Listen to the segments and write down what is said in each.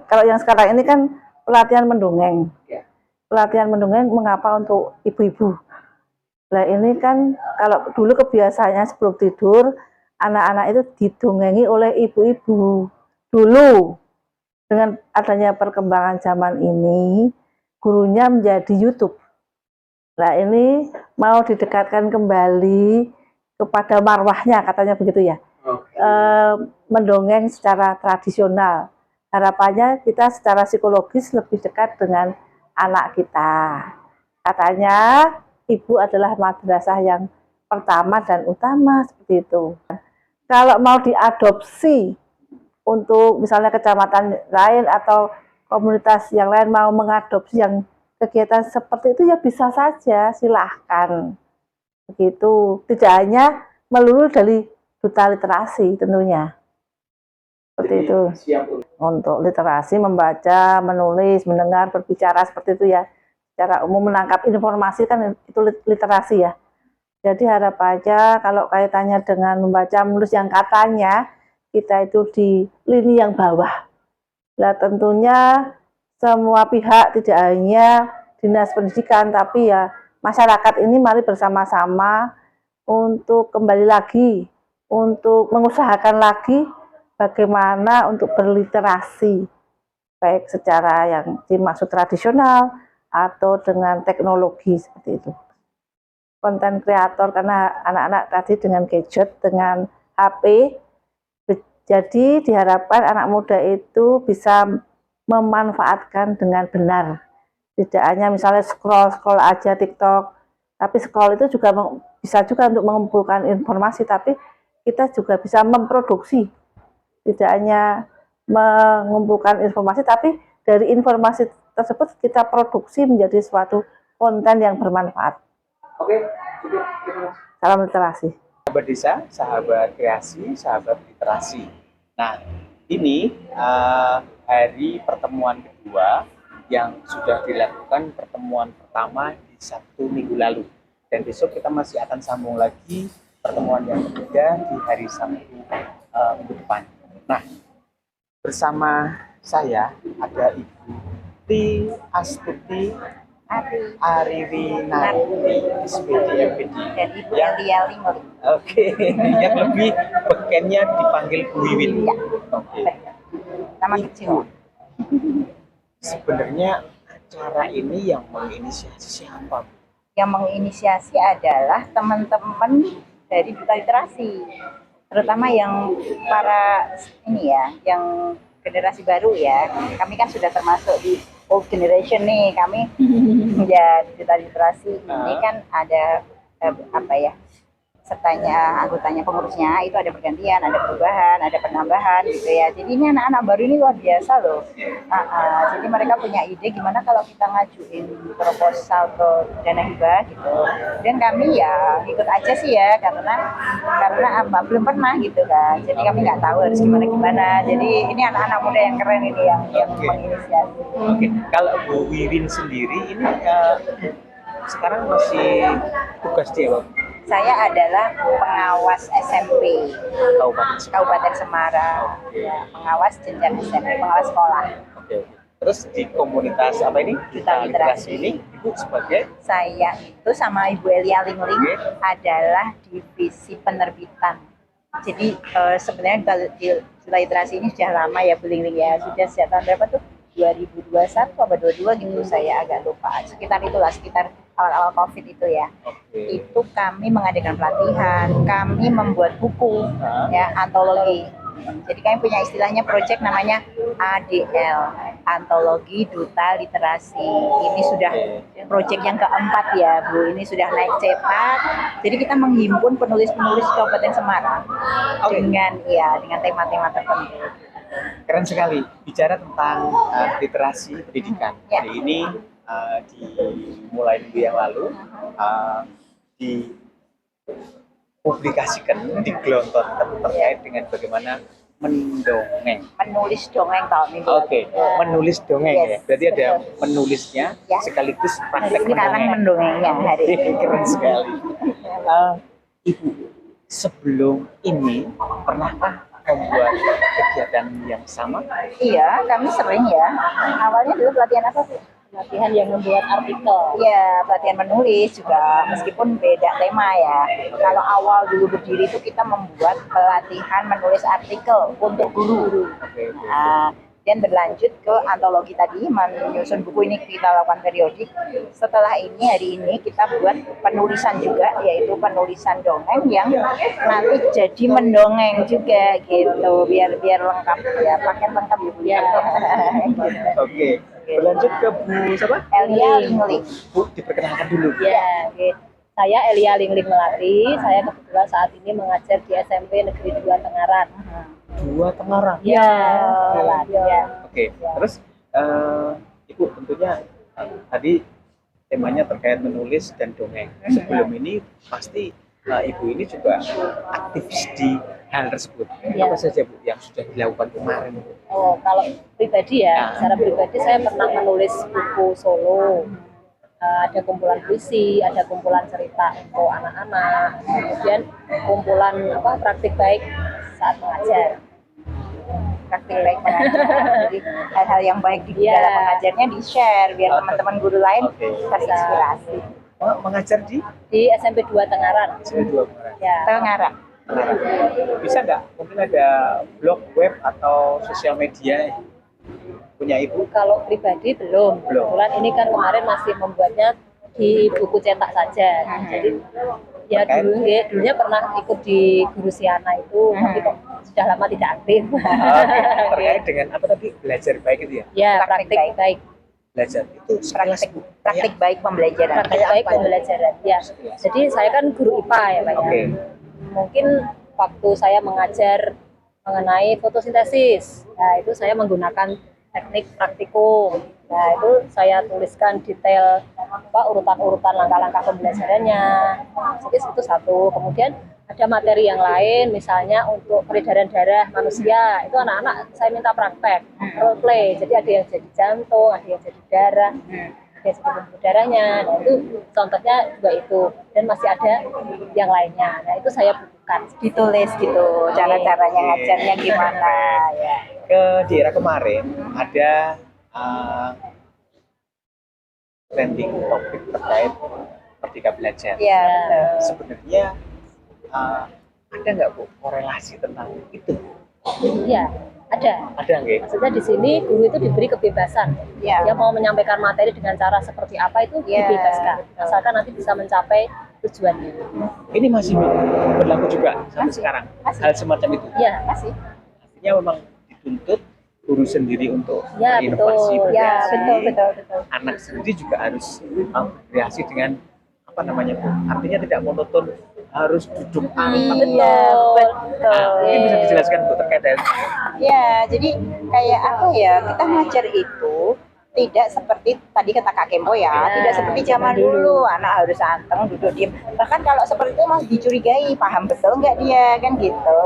kalau yang sekarang ini kan pelatihan mendongeng. Ya. Pelatihan mendongeng mengapa untuk ibu-ibu? Nah ini kan kalau dulu kebiasaannya sebelum tidur anak-anak itu didongengi oleh ibu-ibu dulu. Dengan adanya perkembangan zaman ini, gurunya menjadi YouTube. Nah ini mau didekatkan kembali kepada marwahnya, katanya begitu ya. Mendongeng secara tradisional. Harapannya kita secara psikologis lebih dekat dengan anak kita. Katanya ibu adalah madrasah yang pertama dan utama, seperti itu. Kalau mau diadopsi untuk misalnya kecamatan lain atau komunitas yang lain mau mengadopsi yang kegiatan seperti itu ya bisa saja, silahkan. Begitu, tidak hanya melulu dari duta literasi tentunya. Seperti itu. Untuk literasi, membaca, menulis, mendengar, berbicara seperti itu ya. Secara umum menangkap informasi kan itu literasi ya. Jadi harapannya kalau kaitannya dengan membaca, menulis yang katanya kita itu di lini yang bawah. Nah tentunya semua pihak tidak hanya dinas pendidikan tapi ya masyarakat ini mari bersama-sama untuk kembali lagi, untuk mengusahakan lagi bagaimana untuk berliterasi baik secara yang dimaksud tradisional atau dengan teknologi seperti itu. Konten kreator karena anak-anak tadi dengan gadget, dengan HP. Jadi diharapkan anak muda itu bisa memanfaatkan dengan benar. Tidak hanya misalnya scroll aja TikTok, tapi scroll itu juga bisa juga untuk mengumpulkan informasi, tapi kita juga bisa memproduksi. Tidak hanya mengumpulkan informasi, tapi dari informasi tersebut kita produksi menjadi suatu konten yang bermanfaat. Oke, cukup. Salam literasi. Sahabat desa, sahabat kreasi, sahabat literasi. Nah, ini hari pertemuan kedua yang sudah dilakukan pertemuan pertama di Sabtu minggu lalu. Dan besok kita masih akan sambung lagi pertemuan yang ketiga di hari Sabtu minggu depan. Nah, bersama saya ada Ibu Tri Astuti Ariwinarti, SPD MPD, dan Ibu Elia Lingoli. Oke, yang lebih bekennya dipanggil Bu Wiwin. Ya. Oke. Nama kecil. Sebenarnya acara ini yang menginisiasi siapa? Yang menginisiasi adalah teman-teman dari duta literasi, terutama yang para ini ya, yang generasi baru ya. Kami kan sudah termasuk di old generation nih, kami ya duta literasi ini kan ada apa ya, sertanya anggotanya, pengurusnya itu ada pergantian, ada perubahan, ada penambahan gitu ya. Jadi ini anak-anak baru ini luar biasa loh. Jadi mereka punya ide gimana kalau kita ngajuin proposal ke dana hibah gitu. Dan kami ya ikut aja sih ya, karena apa, belum pernah gitu kan. Jadi kami nggak tahu harus gimana. Jadi ini anak-anak muda yang keren ini yang menginisiasi. Oke, kalau Bu Wiwin sendiri ini sekarang masih tugas di apa? Saya adalah pengawas SMP Kabupaten Semarang. Ya, pengawas jenjang SMP, pengawas sekolah. Oke. Terus di komunitas apa ini? Duta Literasi ini Ibu sebagai? Saya itu sama Ibu Elia Lingling adalah divisi penerbitan. Jadi sebenarnya di Duta Literasi ini sudah lama ya Bu Lingling ya. Sudah sejak tahun berapa tuh? 2021 atau 22 gitu, saya agak lupa. Sekitar awal-awal COVID itu ya. Itu kami mengadakan pelatihan, kami membuat buku ya, antologi. Jadi kami punya istilahnya project namanya ADL, Antologi Duta Literasi. Ini sudah project yang keempat ya Bu, ini sudah naik cepat. Jadi kita menghimpun penulis-penulis Kabupaten Semarang dengan tema-tema tertentu. Keren sekali. Bicara tentang literasi pendidikan. Hari ini dimulai minggu yang lalu dipublikasikan, digelontorkan terkait dengan bagaimana menulis dongeng tahun ini. Oke, menulis dongeng ya. Berarti ada menulisnya sekaligus praktek mendongengnya hari ini. Keren sekali. Ibu, sebelum ini pernahkah membuat kegiatan yang sama? Iya, kami sering ya. Awalnya dulu pelatihan apa sih? Latihan yang membuat artikel. Iya, pelatihan menulis juga, meskipun beda tema ya. Kalau awal dulu berdiri itu kita membuat pelatihan menulis artikel untuk guru. Oke. Nah, dan berlanjut ke antologi tadi, menyusun buku ini kita lakukan periodik. Setelah ini, hari ini kita buat penulisan juga, yaitu penulisan dongeng yang nanti jadi mendongeng juga gitu, biar lengkap ya, paket lengkap ya. Oke. Berlanjut ke Bu siapa? Elia Lingling. Bu, diperkenalkan dulu. Ya, oke. Saya Elia Lingling Melati. Saya kebetulan saat ini mengajar di SMP Negeri 2 Tengaran. Dua Tengaran. Ya, ya. Oke. Terus Ibu tentunya tadi temanya terkait menulis dan dongeng. Sebelum ini pasti Ibu ini juga aktivis di hal tersebut. Ya. Apa saja Bu yang sudah dilakukan kemarin? Oh, kalau pribadi ya, secara pribadi saya pernah menulis buku solo. Ada kumpulan puisi, ada kumpulan cerita untuk anak-anak, kemudian kumpulan praktik baik saat mengajar. Praktik baik mengajar. Jadi hal-hal yang baik di dalam mengajarnya di-share biar teman-teman guru lain terinspirasi. Oh, mengajar di SMP 2 Tengaran. SMP 2 Tengaran. Ya. Tengaran. Bisa nggak? Mungkin ada blog web atau sosial media punya Ibu? Kalau pribadi belum. Kebetulan ini kan kemarin masih membuatnya di buku cetak saja. Jadi ya dulunya pernah ikut di Guru Siana itu, tapi kok sudah lama tidak aktif. Terkait dengan apa tadi? Belajar baik itu ya? Ya, praktik baik. Belajar itu Praktik baik pembelajaran. Praktik baik pembelajaran. Ya. Jadi saya kan guru IPA ya, Pak. Oke. Mungkin waktu saya mengajar mengenai fotosintesis, nah itu saya menggunakan teknik praktikum. Nah itu saya tuliskan detail urutan-urutan langkah-langkah pembelajarannya. Jadi itu satu. Kemudian ada materi yang lain, misalnya untuk peredaran darah manusia, itu anak-anak saya minta praktek, role play. Jadi ada yang jadi jantung, ada yang jadi darah, ada yang jadi pembuluh darahnya. Nah itu contohnya juga itu. Dan masih ada yang lainnya. Nah itu saya bukukan. Ditulis gitu, cara-caranya ngajarnya gimana ya. Ke daerah kemarin ada trending topik terkait Merdeka Belajar. Iya, betul. Sebenarnya ada nggak Bu korelasi tentang itu? Iya, ada. Ada nggak? Maksudnya di sini guru itu diberi kebebasan. Iya. Dia mau menyampaikan materi dengan cara seperti apa itu dibebaskan. Asalkan nanti bisa mencapai tujuannya. Ini masih berlaku juga sampai sekarang. Hal semacam itu. Iya, Masih. Artinya memang dituntut guru sendiri untuk Ya, inovasi betul. Ya, berkreasi. betul. Anak sendiri juga harus berkreasi dengan apa namanya Bu? Artinya tidak monoton harus duduk angkat. Iya, betul. Mungkin bisa dijelaskan Bu terkait hal itu. Ya, jadi kayak apa ya, kita ngajar itu tidak seperti tadi kata Kak Kempo ya, tidak seperti zaman dulu, anak harus anteng, duduk diam. Bahkan kalau seperti itu masih dicurigai, paham betul nggak dia, kan gitu.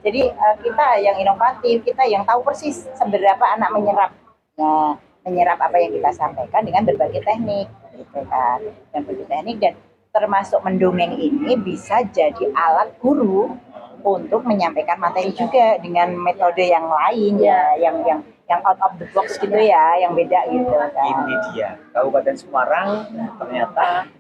Jadi kita yang inovatif, kita yang tahu persis seberapa anak menyerap. Nah, menyerap apa yang kita sampaikan dengan berbagai teknik, gitu kan. Dan berbagai teknik dan termasuk mendongeng ini bisa jadi alat guru untuk menyampaikan materi juga dengan metode yang lain ya, yang out of the box gitu ya, yang beda gitu kan. Ini dia Kabupaten Semarang ternyata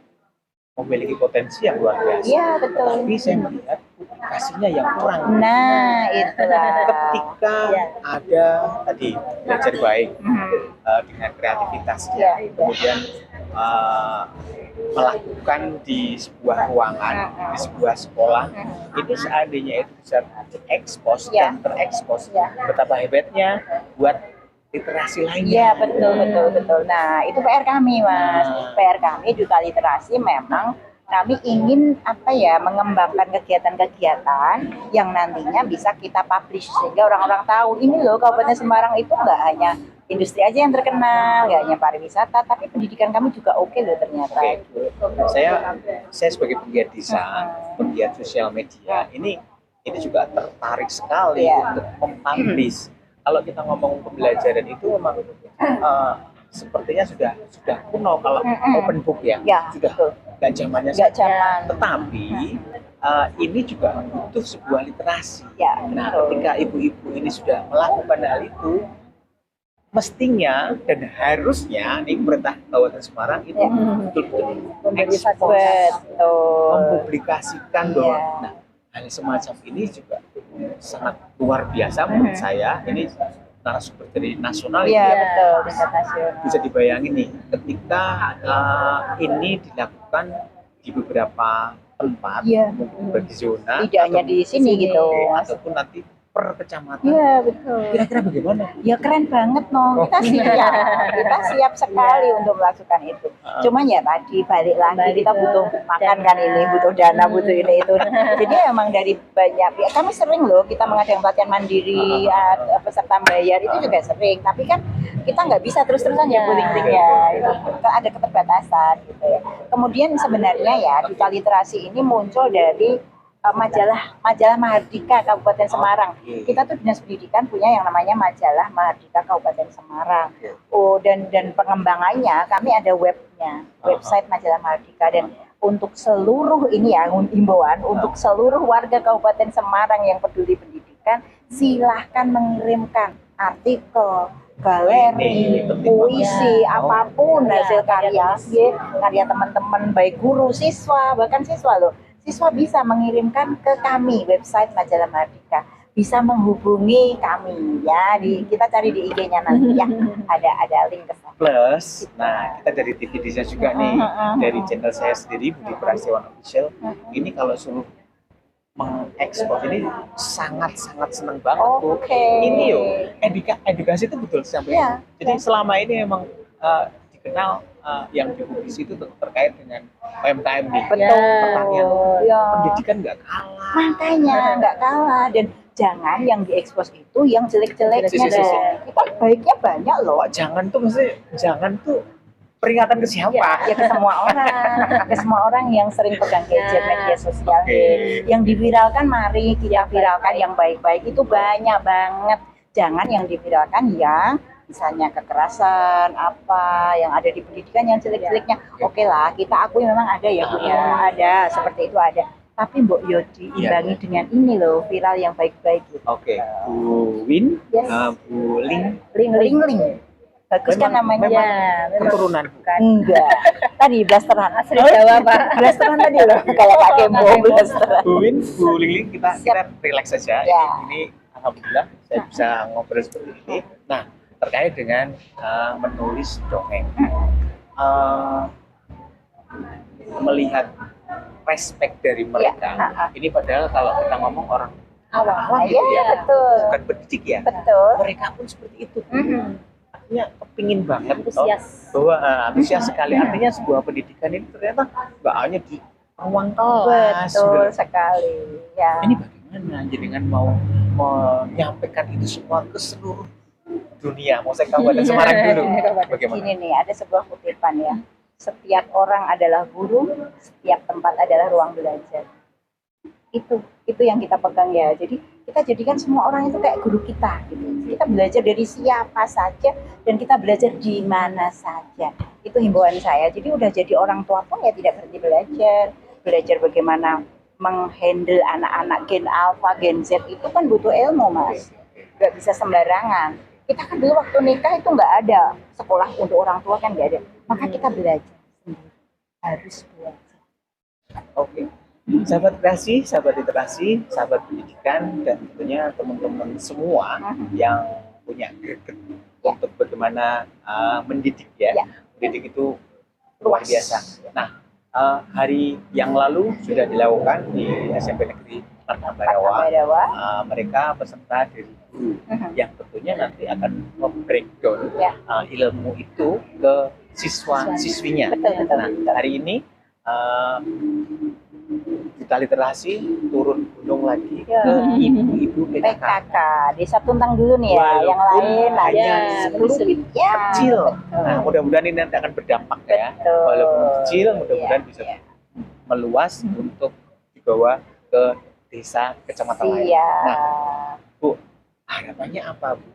memiliki potensi yang luar biasa. Iya, betul. Tapi saya melihat publikasinya yang kurang. Nah, itulah. Ketika ada tadi belajar baik dengan kreativitasnya, kemudian melakukan di sebuah ruangan, di sebuah sekolah, itu seandainya itu bisa diekspos dan terekspos, betapa hebatnya buat literasi lainnya. Iya, betul. Nah, itu PR kami, Mas. PR kami Duta Literasi memang kami ingin mengembangkan kegiatan-kegiatan yang nantinya bisa kita publish sehingga orang-orang tahu ini loh Kabupaten Semarang itu nggak hanya industri aja yang terkenal, nggak hanya pariwisata, tapi pendidikan kami juga oke loh ternyata. Saya sebagai penggiat desain, penggiat sosial media, ini juga tertarik sekali untuk mempublish. Kalau kita ngomong pembelajaran itu memang sepertinya sudah kuno kalau open book ya, sudah nggak zamannya nggak saja. zaman. Tetapi ini juga butuh sebuah literasi. Ya, Nah, betul. ketika ibu-ibu ini sudah melakukan hal itu, mestinya dan harusnya nih pemerintah Kabupaten Semarang itu Ya. betul-betul Memberi ekspos, Betul. mempublikasikan bahwa Iya. nah, hal semacam ini juga sangat luar biasa menurut saya. Ini narasumber dari nasional Iya, ini. betul, tingkat nasional. Bisa dibayangin nih ketika ini dilakukan di beberapa tempat, Iya. bagi zona, Tidak hanya di sini gitu, Mas. ataupun nanti per kecamatan. Iya, betul. Kira-kira bagaimana? Ya keren banget kita siap sekali untuk melakukan itu. Cuman ya tadi balik lagi kita butuh makan kan ini, butuh dana, butuh ini itu. Jadi memang dari banyak pihak kami sering loh kita mengadakan pelatihan mandiri, peserta bayar itu juga sering. Tapi kan kita nggak bisa terus-terusan ya link-linknya, itu ada keterbatasan gitu ya. Kemudian sebenarnya ya duta literasi ini muncul dari majalah Mahardika Kabupaten Semarang. Kita tuh Dinas Pendidikan punya yang namanya majalah Mahardika Kabupaten Semarang. Oh, dan pengembangannya kami ada webnya, website majalah Mahardika, dan untuk seluruh ini ya himbauan untuk seluruh warga Kabupaten Semarang yang peduli pendidikan, silahkan mengirimkan artikel, galeri, puisi, apapun hasil karya teman-teman, baik guru, siswa, bahkan siswa loh. Siswa bisa mengirimkan ke kami website majalah Mahardika, bisa menghubungi kami ya, kita cari di IG-nya nanti ya, ada link ke sana. Plus, nah kita dari TV Desa juga nih, dari channel saya sendiri Budi Prasetyawan Official, ini kalau suruh mengekspor ini sangat-sangat senang banget Bu. Ini yo edukasi itu betul sampai jadi selama ini memang dikenal yang dipublis itu terkait dengan UMKM nih. Pertanian, pendidikan nggak kalah. Makanya nggak kalah, dan jangan yang diekspos itu yang jelek-jeleknya dong. Kita baiknya banyak loh. Jangan tuh peringatan ke siapa? Ya ke semua orang yang sering pegang gadget media sosial nih. Yang diviralkan mari kita viralkan yang baik-baik, itu banyak banget. Jangan yang diviralkan yang misalnya kekerasan apa yang ada di pendidikan yang jelek-jeleknya. Oke lah, kita akui memang ada ya Bu ya, ada seperti itu ada. Tapi Mbok yo diimbangi dengan ini loh, viral yang baik-baik gitu. Oke, Bu Win, Bu Ling. Bagus kan namanya? Keturunan bukan? Enggak. Tadi blasteran. Asli Jawa, Pak. Blasteran tadi loh, kayak Kak Kembo blasteran. Bu Win, Bu Ling, kita relax saja. Ini alhamdulillah saya bisa ngobrol seperti ini. Nah, terkait dengan menulis dongeng, melihat respect dari mereka. Ini padahal kalau kita ngomong orang awam gitu ya, betul. Bukan pendidik ya. Betul. Mereka pun seperti itu. Artinya kepingin banget antusias. bahwa antusias sekali. Artinya sebuah pendidikan ini ternyata nggak hanya di ruang kelas. Betul sekali. Ya. Ini bagaimana jenengan mau menyampaikan itu semua ke seluruh dunia? Mau saya Kabupaten Semarang dulu. Bagaimana? Ini nih ada sebuah kutipan ya. Setiap orang adalah guru, setiap tempat adalah ruang belajar. Itu yang kita pegang ya. Jadi kita jadikan semua orang itu kayak guru kita gitu. Kita belajar dari siapa saja dan kita belajar di mana saja. Itu himbauan saya. Jadi udah jadi orang tua pun ya tidak berhenti belajar bagaimana menghandle anak-anak gen alpha, gen Z itu kan butuh ilmu Mas. Gak bisa sembarangan. Kita kan dulu waktu nikah itu nggak ada sekolah untuk orang tua kan nggak ada. Maka kita belajar sendiri. Harus belajar. Oke. Sahabat kreasi, sahabat literasi, sahabat pendidikan, dan tentunya teman-teman semua yang punya greget untuk bagaimana mendidik ya. Mendidik itu luar biasa. Nah, hari yang lalu sudah dilakukan di SMP Negeri Martabarawa. Mereka peserta dari guru yang tentunya nanti akan membreakdown ilmu itu ke siswa-siswinya. Nah, hari ini Duta Literasi turun gunung lagi ke ibu-ibu PKK. Desa Tuntang dulu nih ya, yang lain hanya 10 kecil. Nah, mudah-mudahan ini nanti akan berdampak ya. Walaupun kecil, mudah-mudahan bisa meluas untuk dibawa ke desa kecamatan lain. Nah, Bu, harapannya apa, Bu?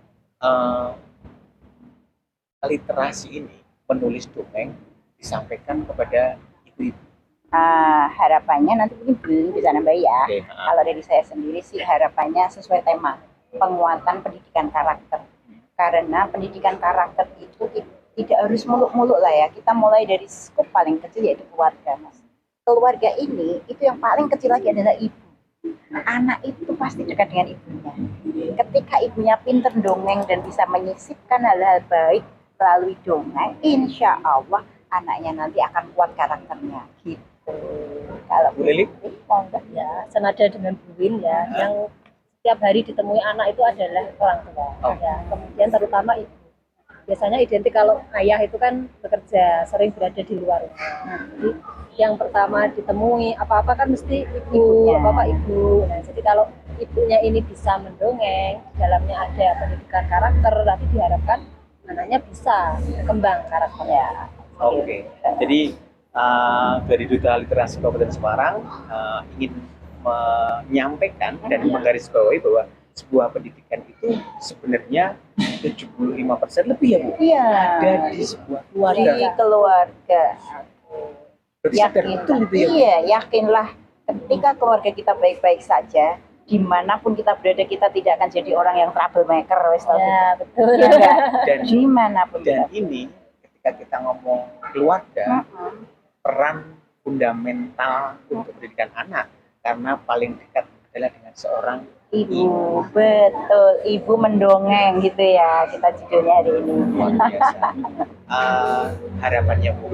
Literasi ini, menulis dongeng disampaikan kepada ibu-ibu. Harapannya nanti mungkin belum bisa nambah ya. Oke. Kalau dari saya sendiri sih harapannya sesuai tema penguatan pendidikan karakter. Karena pendidikan karakter itu tidak harus muluk-muluk lah ya. Kita mulai dari skup paling kecil yaitu keluarga, Mas. Keluarga ini itu yang paling kecil lagi adalah ibu. Anak itu pasti dekat dengan ibunya. Ketika ibunya pinter dongeng dan bisa menyisipkan hal-hal baik melalui dongeng, insya Allah anaknya nanti akan kuat karakternya. Gitu. Kalau Bu Lili? mau enggak? Ya, senada dengan Bu Win ya, yang setiap hari ditemui anak itu adalah orang tua. Oh. Ya, kemudian terutama ibu. Biasanya identik kalau ayah itu kan bekerja, sering berada di luar rumah. Jadi yang pertama ditemui apa-apa kan mesti ibu, Ibunya. bapak ibu. Nah, jadi kalau ibunya ini bisa mendongeng, di dalamnya ada pendidikan karakter, nanti diharapkan anaknya bisa berkembang karakternya. Oke. Jadi dari Duta Literasi Kabupaten Semarang ingin menyampaikan dan menggarisbawahi bahwa sebuah pendidikan itu sebenarnya 75% lebih ya Bu, Iya. ada di sebuah keluarga. Di keluarga. Berarti sadar betul itu ya Bu? Iya, yakinlah ketika keluarga kita baik-baik saja, dimanapun kita berada kita tidak akan jadi orang yang troublemaker. Ya, betul. Ya, enggak? Dan Dimanapun dan kita. ini ketika kita ngomong keluarga, peran fundamental untuk pendidikan anak karena paling dekat adalah dengan seorang Ibu, betul. Ibu mendongeng gitu ya kita judulnya hari ini. luar biasa. Harapannya Bu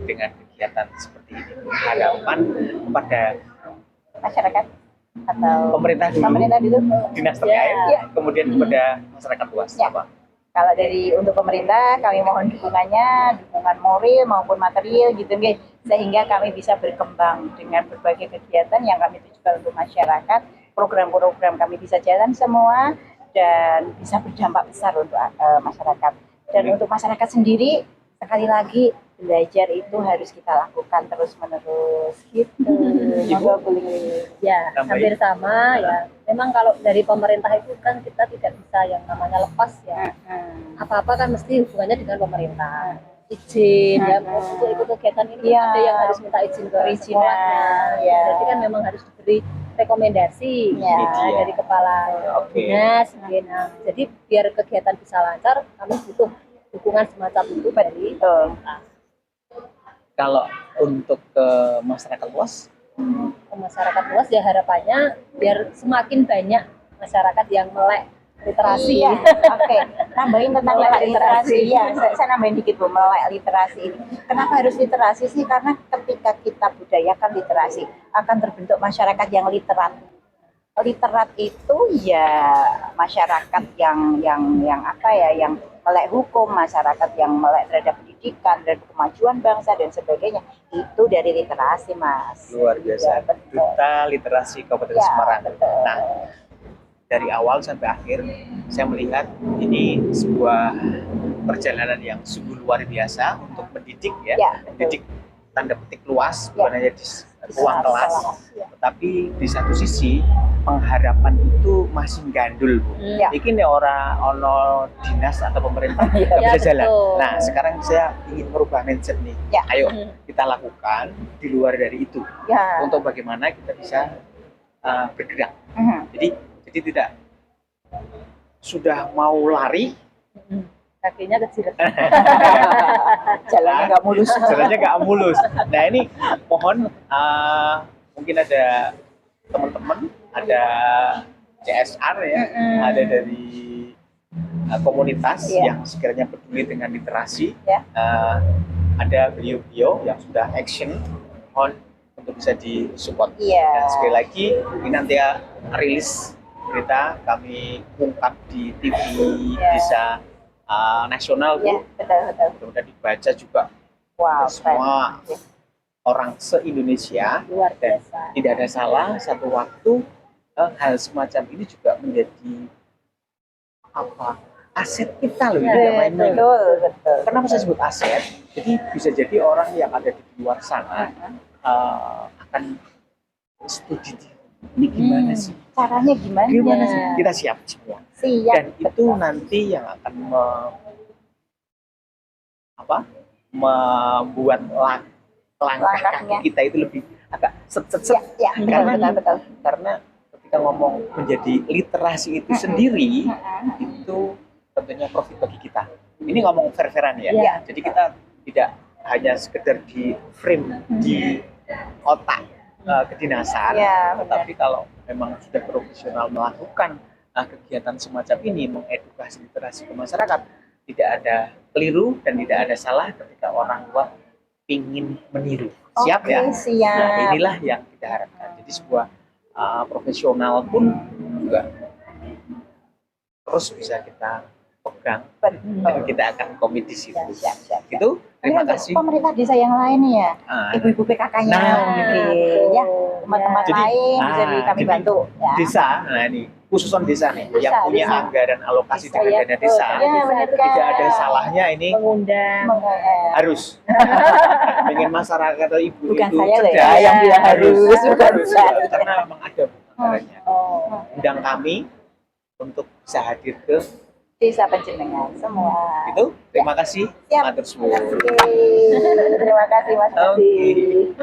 dengan kegiatan seperti ini, harapan kepada Masyarakat atau pemerintah dulu, pemerintah dulu. dinas terkait, Ya. kemudian kepada masyarakat luas. Ya. Apa? Kalau dari untuk pemerintah kami mohon dukungannya, dukungan moral maupun material gitu nggih, sehingga kami bisa berkembang dengan berbagai kegiatan yang kami tujukan untuk masyarakat, program-program kami bisa jalan semua dan bisa berdampak besar untuk masyarakat. Dan untuk masyarakat sendiri sekali lagi belajar itu harus kita lakukan terus-menerus gitu. Monggo boleh. Ya, Tambahin. hampir sama ya. Memang kalau dari pemerintah itu kan kita tidak bisa yang namanya lepas ya. Apa-apa kan mesti hubungannya dengan pemerintah. Izin ya, untuk ikut kegiatan ini Iya. ada yang harus minta izin ke Perizinan, sekolahnya. ya. Berarti kan memang harus diberi rekomendasi Ya. dari kepala Oke. dinas. Nah, jadi biar kegiatan bisa lancar, kami butuh dukungan semacam itu dari Betul. pemerintah. Kalau untuk ke masyarakat luas, Ke masyarakat luas ya harapannya biar semakin banyak masyarakat yang melek literasi. Iya, oke. Nambahin tentang Melek melek literasi. literasi. Ya, saya nambahin dikit Bu, melek literasi ini. Kenapa harus literasi sih? Karena ketika kita budayakan literasi, akan terbentuk masyarakat yang literat. Literat itu ya masyarakat yang apa ya, yang melek hukum, masyarakat yang melek terhadap pendidikan, terhadap kemajuan bangsa dan sebagainya. Itu dari literasi, Mas. luar biasa. Ya, betul. Duta Literasi Kabupaten Ya, Semarang. betul. Nah, dari awal sampai akhir, saya melihat ini sebuah perjalanan yang sungguh luar biasa untuk mendidik ya, Ya, betul. mendidik tanda petik luas, Ya. bukan hanya di ruang kelas, Ya. tetapi di satu sisi pengharapan itu masih gandul Bu. Ya. Ini nih orang ono dinas atau pemerintah Ya, nggak bisa betul. jalan. Nah sekarang saya ingin merubah mindset nih. Ya. Ayo kita lakukan di luar dari itu Ya. untuk bagaimana kita bisa bergerak. Mhm. Jadi tidak sudah mau lari, Kakinya kecil. Jalannya nggak mulus. jalannya nggak mulus. Nah ini mohon mungkin ada teman-teman, ada CSR ya, ada dari komunitas Iya. yang sekiranya peduli dengan literasi, Ya. ada beliau-beliau yang sudah action, mohon untuk bisa disupport. Iya. Dan sekali lagi ini nanti ya rilis berita kami ungkap di TV Iya. Desa Nasional Ya, Bu. betul. Mudah-mudahan dibaca juga Wow, semua keren. orang se-Indonesia, Luar dan biasa. tidak ada salah satu waktu hal semacam ini juga menjadi apa aset kita loh, tidak main-main. Betul. Kenapa saya sebut aset? Jadi bisa jadi orang yang ada di luar sana akan studi ini gimana sih? Caranya gimana? Gimana sih? Kita siap semua. Siap. Dan itu nanti yang akan membuat langkah Langkahnya. kaki kita itu lebih agak set. Ya, betul. Karena ketika ngomong menjadi literasi itu sendiri, itu tentunya profit bagi kita. Ini ngomong fair-fairan ya. Iya. Jadi kita tidak hanya sekedar di frame di otak kedinasan, Iya, benar. tetapi kalau memang sudah profesional melakukan kegiatan semacam ini, mengedukasi literasi ke masyarakat, tidak ada keliru dan tidak ada salah ketika orang tua ingin meniru. Siap Oke, ya? siap. Nah, inilah yang kita harapkan. Jadi sebuah profesional pun juga terus bisa kita pegang dan Betul. kita akan komit di situ. Siap. Itu terima Ini kasih. untuk pemerintah desa yang lain nih ya, Ah, ibu-ibu PKK-nya, Nah, ya, teman-teman Jadi, lain bisa kami jadi bantu. Ya. desa, nah ini khususan desa nih yang punya desa. anggaran alokasi Desa, dengan ya, dana betul. desa, Ya, benar tidak ada kan. salahnya ini Mengundang. harus. Pengen masyarakat atau ibu Bukan itu saya loh ya, cerdas, yang bilang harus, bukan saya. karena memang ada anggarannya. Oh. Undang kami untuk bisa hadir ke Desa Penjenengan semua. itu. Terima kasih. Siap. Matur suwun. Oke. Terima kasih Mas. Oke.